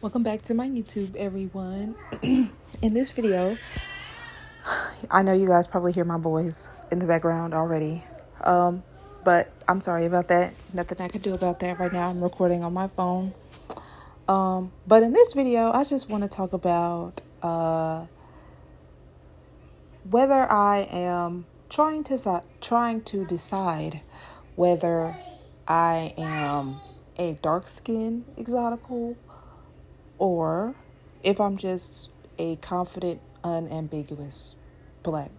Welcome back to my YouTube, everyone. In this video, I know you guys probably hear my boys in the background already, but I'm sorry about that. Nothing I can do about that right now. I'm recording on my phone. But in this video, I just want to talk about whether I am trying to decide whether I am a dark-skinned exotical or if I'm just a confident, unambiguous black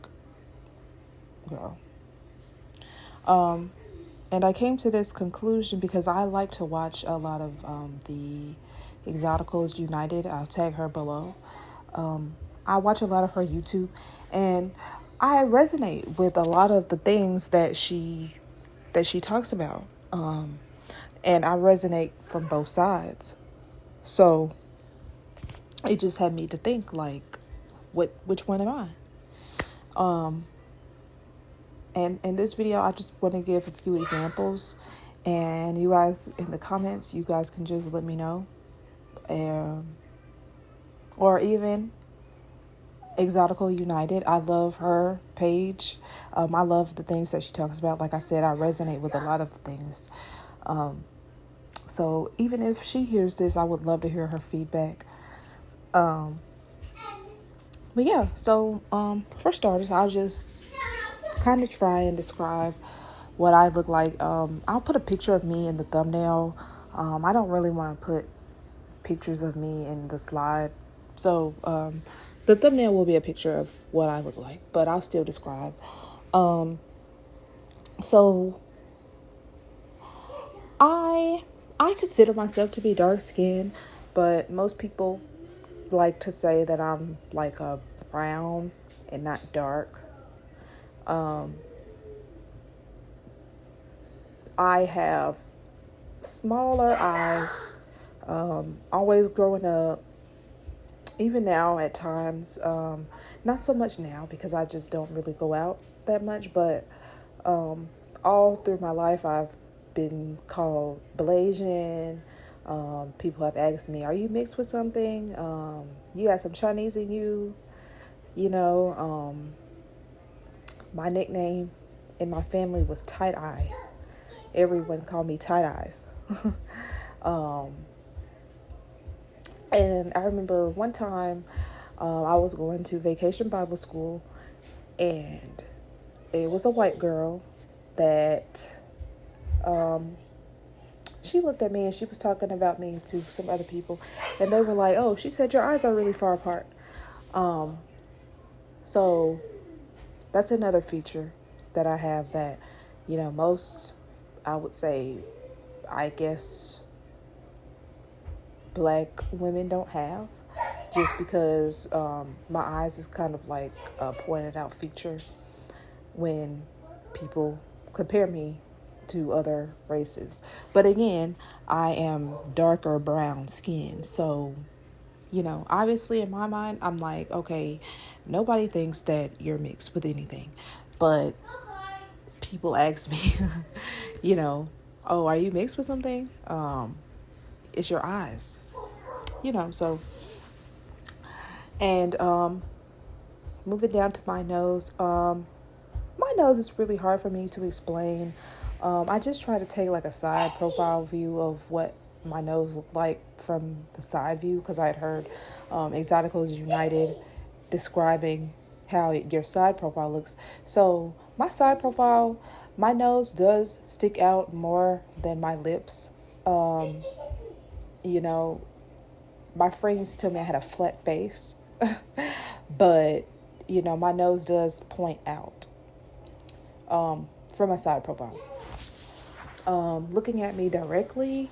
girl. And I came to this conclusion because I like to watch a lot of the Exoticals United. I'll tag her below. I watch a lot of her YouTube, and I resonate with a lot of the things that she talks about. And I resonate from both sides. So it just had me to think, like, which one am I? And in this video, I just want to give a few examples, and you guys in the comments, you guys can just let me know, or even Exotical United. I love her page. I love the things that she talks about. Like I said, I resonate with a lot of the things. So even if she hears this, I would love to hear her feedback. But yeah, so for starters, I'll just kind of try and describe what I look like. I'll put a picture of me in the thumbnail. I don't really want to put pictures of me in the slide. So the thumbnail will be a picture of what I look like, but I'll still describe. So I consider myself to be dark skinned, but most people like to say that I'm like a brown and not dark. I have smaller eyes, always growing up, even now at times, not so much now because I just don't really go out that much, but all through my life I've been called Blasian. People have asked me, are you mixed with something? You got some Chinese in you? My nickname in my family was Tight Eye. Everyone called me Tight Eyes. And I remember one time I was going to Vacation Bible School, and it was a white girl that she looked at me and she was talking about me to some other people, and they were like, oh, she said your eyes are really far apart. So that's another feature that I have that, most, I would say, I guess, black women don't have, just because my eyes is kind of like a pointed out feature when people compare me to other races. But again, I am darker brown skin, so obviously in my mind I'm like, okay, nobody thinks that you're mixed with anything, but people ask me oh, are you mixed with something? It's your eyes, so. And moving down to my nose, my nose is really hard for me to explain. I just try to take like a side profile view of what my nose looked like from the side view, because I had heard Exoticals United describing how your side profile looks. So my side profile, my nose does stick out more than my lips. My friends told me I had a flat face, but my nose does point out from a side profile. Looking at me directly,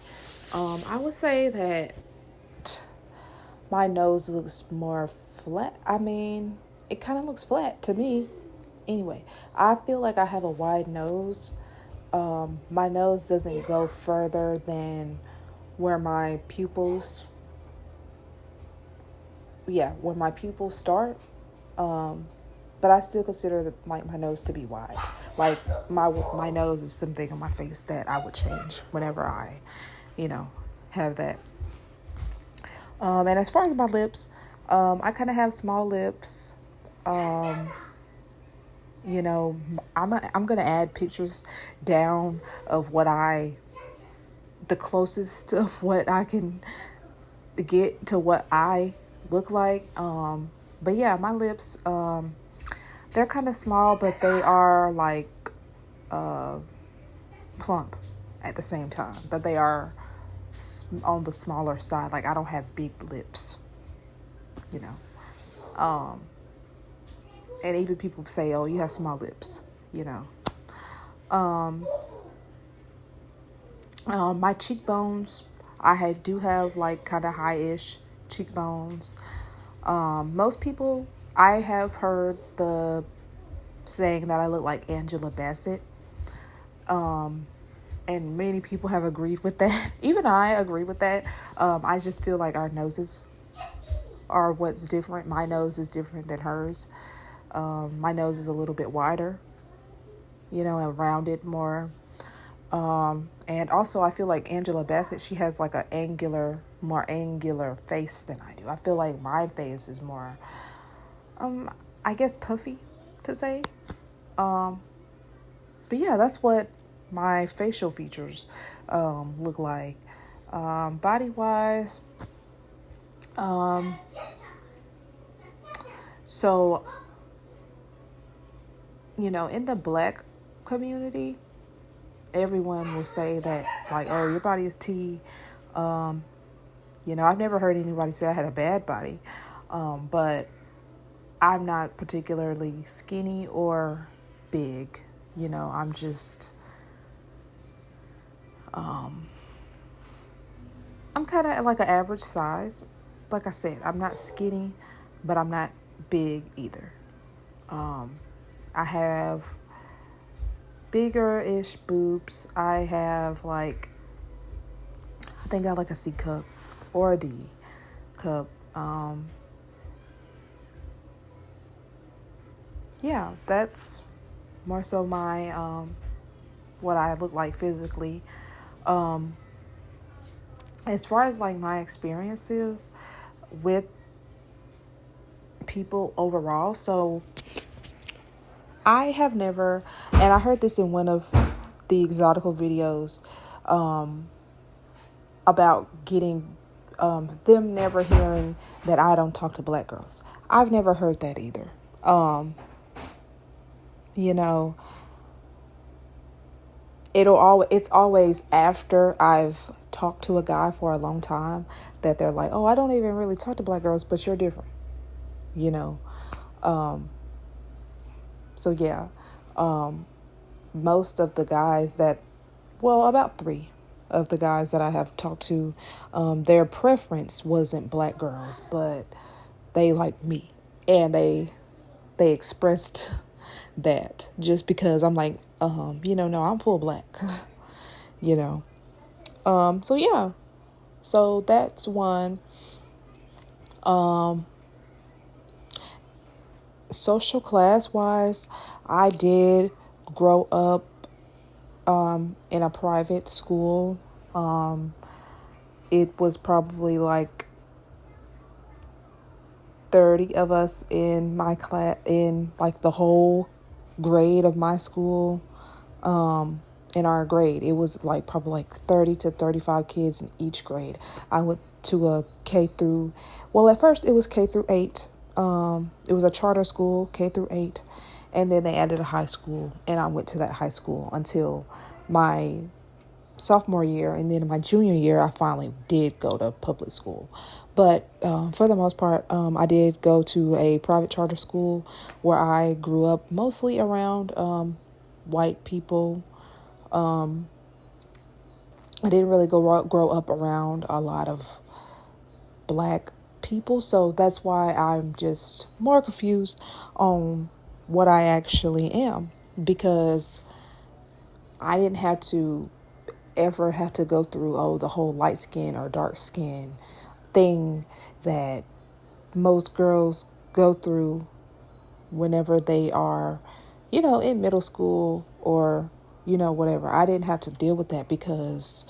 I would say that my nose looks more flat. I mean, it kind of looks flat to me. Anyway, I feel like I have a wide nose. My nose doesn't go further than where my pupils start. But I still consider my nose to be wide. Like my nose is something on my face that I would change whenever I, have that. And as far as my lips, I kind of have small lips. Um, I'm gonna add pictures down of the closest of what I can get to what I look like. But yeah, my lips, they're kind of small, but they are like uh, plump at the same time. But they are on the smaller side. Like I don't have big lips, you know. And even people say, "Oh, you have small lips," you know. Um, my cheekbones, do have like kind of high-ish cheekbones. Most people, I have heard the saying that I look like Angela Bassett. And many people have agreed with that. Even I agree with that. I just feel like our noses are what's different. My nose is different than hers. My nose is a little bit wider, and rounded more. And also I feel like Angela Bassett, she has like more angular face than I do. I feel like my face is more, I guess puffy to say. But yeah, that's what my facial features, look like. Body wise, um, so, in the black community, everyone will say that, like, oh, your body is T. I've never heard anybody say I had a bad body, but I'm not particularly skinny or big. I'm just, I'm kind of like an average size. Like I said, I'm not skinny, but I'm not big either. I have bigger-ish boobs. I have I think I like a C cup or a D cup. Yeah, that's more so my what I look like physically. As far as like my experiences with people overall, so I have never, and I heard this in one of the Exotical videos, about getting them never hearing that I don't talk to black girls. I've never heard that either. You know, it's always after I've talked to a guy for a long time that they're like, "Oh, I don't even really talk to black girls, but you're different." You know. So yeah. Most of the guys about 3 of the guys that I have talked to, their preference wasn't black girls, but they liked me, and they expressed that just because I'm like, no, I'm full black, you know. So yeah, so that's one. Social class wise, I did grow up in a private school. It was probably like 30 of us in my class, in like the whole grade of my school. In our grade, it was like probably like 30 to 35 kids in each grade. I went to a at first it was K through 8. It was a charter school, K through 8. And then they added a high school, and I went to that high school until my sophomore year. And then in my junior year, I finally did go to public school. But for the most part, I did go to a private charter school where I grew up mostly around white people. I didn't really grow up around a lot of black people, so that's why I'm just more confused on what I actually am, because I didn't have to ever have to go through the whole light skin or dark skin thing that most girls go through whenever they are, in middle school or whatever. I didn't have to deal with that because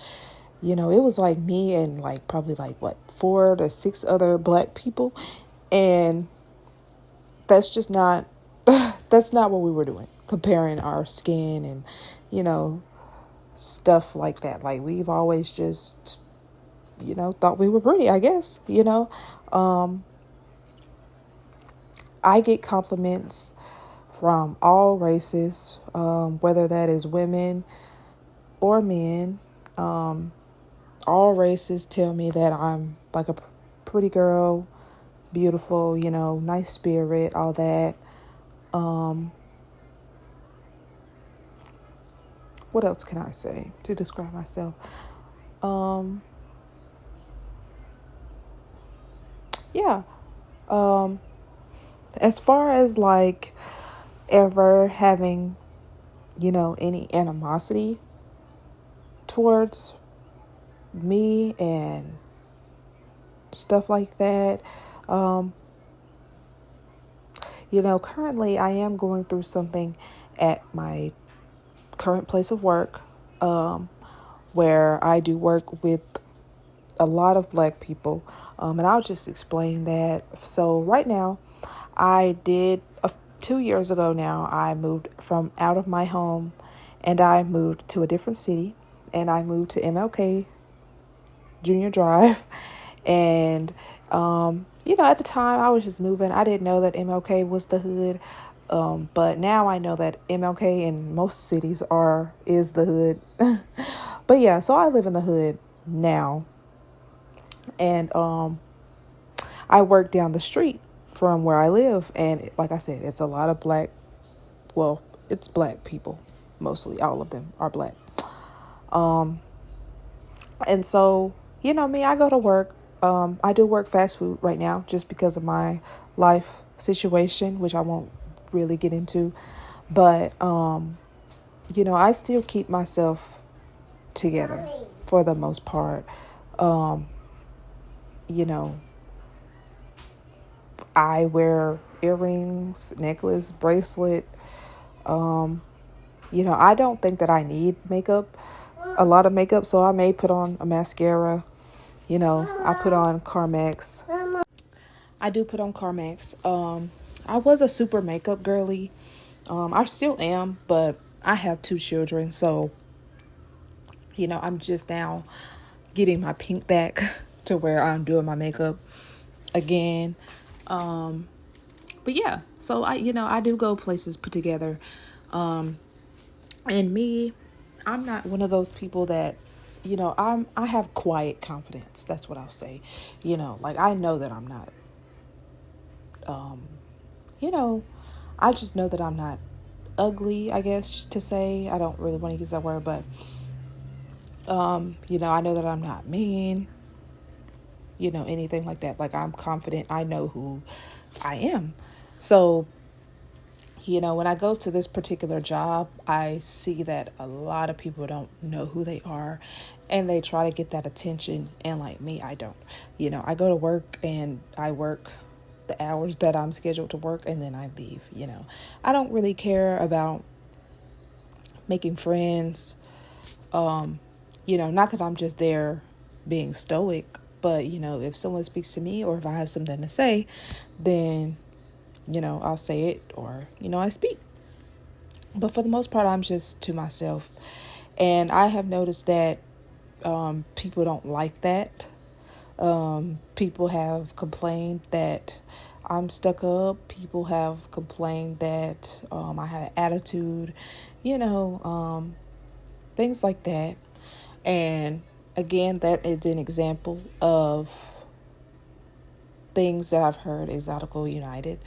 it was like me and like probably like what 4 to 6 other black people, and that's just not that's not what we were doing, comparing our skin and stuff like that. Like, we've always just thought we were pretty, I guess. I get compliments from all races, whether that is women or men. All races tell me that I'm like a pretty girl, beautiful, nice spirit, all that. What else can I say to describe myself? Yeah. As far as like ever having, any animosity towards me and stuff like that, currently I am going through something at my current place of work, where I do work with a lot of black people, and I'll just explain that. So right now, 2 years ago now, I moved from out of my home, and I moved to a different city, and I moved to MLK Junior Drive, and at the time I was just moving. I didn't know that MLK was the hood. But now I know that MLK in most cities is the hood. But yeah, so I live in the hood now. And I work down the street from where I live. And like I said, it's a lot of it's black people. Mostly all of them are black. And so, me, I go to work. I do work fast food right now just because of my life situation, which I won't really get into. But, I still keep myself together for the most part. I wear earrings, necklace, bracelet. I don't think that I need a lot of makeup, so I may put on a mascara. I put on Carmex. I do put on Carmex. I was a super makeup girly. I still am, but I have 2 children, so I'm just now getting my pink back to where I'm doing my makeup again. But yeah, so I do go places put together. And me, I'm not one of those people that, I have quiet confidence. That's what I'll say. Like, I know that I'm not, I just know that I'm not ugly, I guess to say. I don't really want to use that word, but, I know that I'm not mean, anything like that. Like, I'm confident. I know who I am. So, when I go to this particular job, I see that a lot of people don't know who they are, and they try to get that attention. And like me, I don't. I go to work and I work the hours that I'm scheduled to work, and then I leave. I don't really care about making friends. Not that I'm just there being stoic, but if someone speaks to me or if I have something to say, then I'll say it, or, I speak. But for the most part, I'm just to myself. And I have noticed that people don't like that. People have complained that I'm stuck up. People have complained that I have an attitude, things like that. And again, that is an example of things that I've heard Exotical United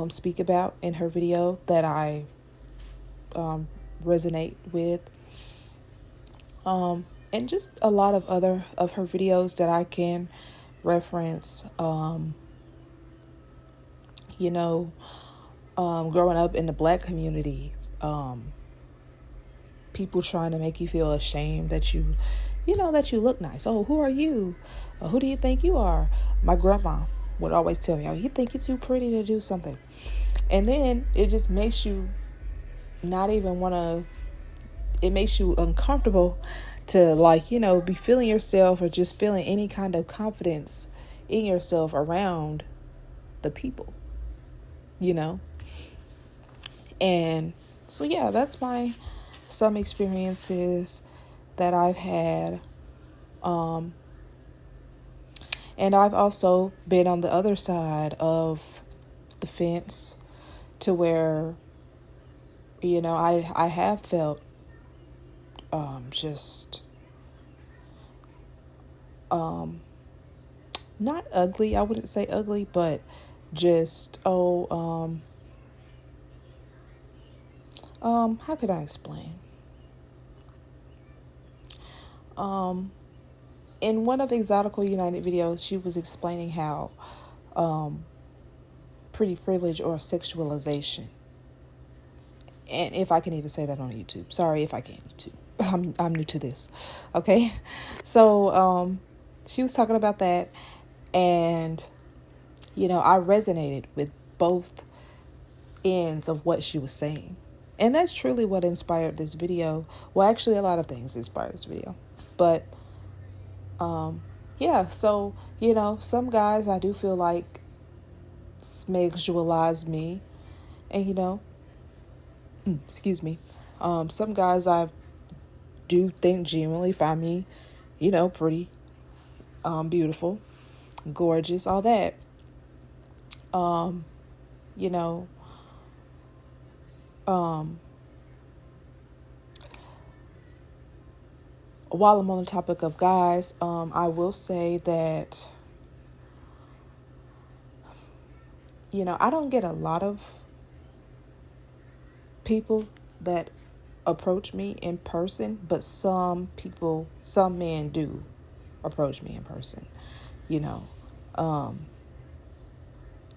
speak about in her video that I resonate with. And just a lot of other of her videos that I can reference. Growing up in the black community, people trying to make you feel ashamed that that you look nice. Oh, who are you? Who do you think you are? My grandma would always tell me, oh, you think you're too pretty to do something. And then it just makes you not even want to, it makes you uncomfortable to like, be feeling yourself or just feeling any kind of confidence in yourself around the people, And so, yeah, that's some experiences that I've had. And I've also been on the other side of the fence to where, I have felt just not ugly. I wouldn't say ugly, but just how could I explain? In one of Exotical United videos, she was explaining how pretty privilege or sexualization, and if I can even say that on YouTube. Sorry if I can't YouTube. I'm new to this. Okay. So she was talking about that, and I resonated with both ends of what she was saying. And that's truly what inspired this video. Well, actually, a lot of things inspired this video. But, yeah, so, some guys I do feel like sexualize me. And, excuse me. Some guys I do think genuinely find me, pretty, beautiful, gorgeous, all that. You know, while I'm on the topic of guys, I will say that, I don't get a lot of people that approach me in person, but some men do approach me in person,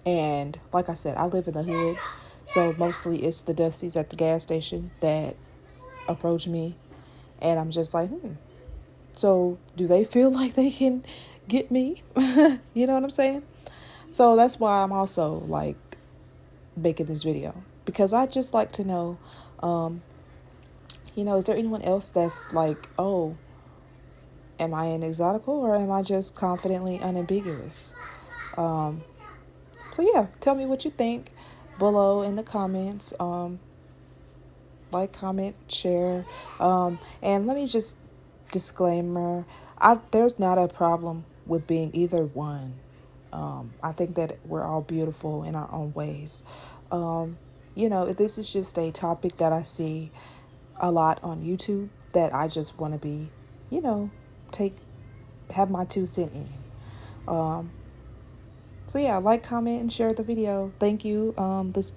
and like I said, I live in the hood, so mostly it's the Dusties at the gas station that approach me, and I'm just like, so do they feel like they can get me? You know what I'm saying? So that's why I'm also like making this video, because I just like to know, is there anyone else that's like, oh, am I an exotical or am I just confidently unambiguous? So yeah, tell me what you think below in the comments. Like, comment, share, and let me just disclaimer: there's not a problem with being either one. I think that we're all beautiful in our own ways. This is just a topic that I see a lot on YouTube that I just want to be, have my 2 cents in. So yeah, like, comment, and share the video. Thank you. This